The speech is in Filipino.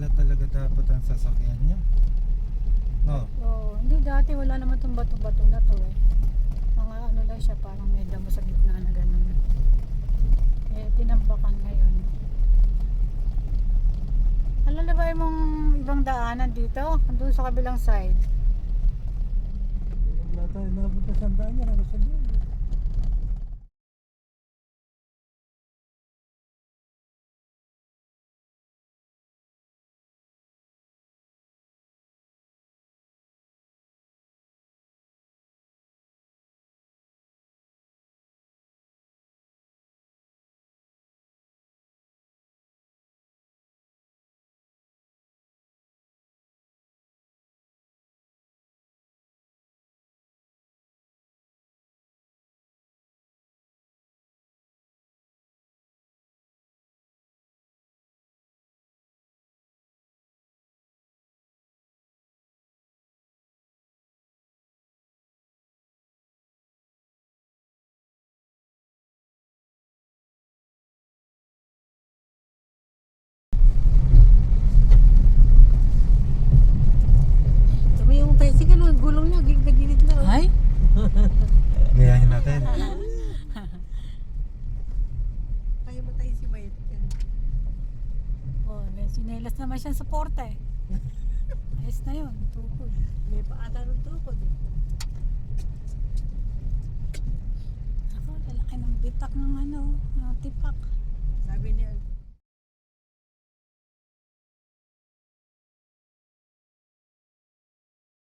pala talaga dapat ang sasakyan niya. No? Oo, hindi dati wala naman itong bato-bato na to eh. Mga ano lang siya, parang may damo sa gitna na gano'n. Eh, tinampakan ngayon. Alala ba yung mong ibang daanan dito? Doon sa kabilang side. Wala tayo napunta sa daan niya, nasa doon. Sabi yung tricycle, yung gulong niya, gilid na. Ay? Gayahin natin. Kaya matay si Bayet. Oh, may sinelas naman siyang suporta eh. Ayos na yun, tukod. May paata ng tukod eh. Ako, lalaki ng bitak ng ano, ng tipak. Sabi niya,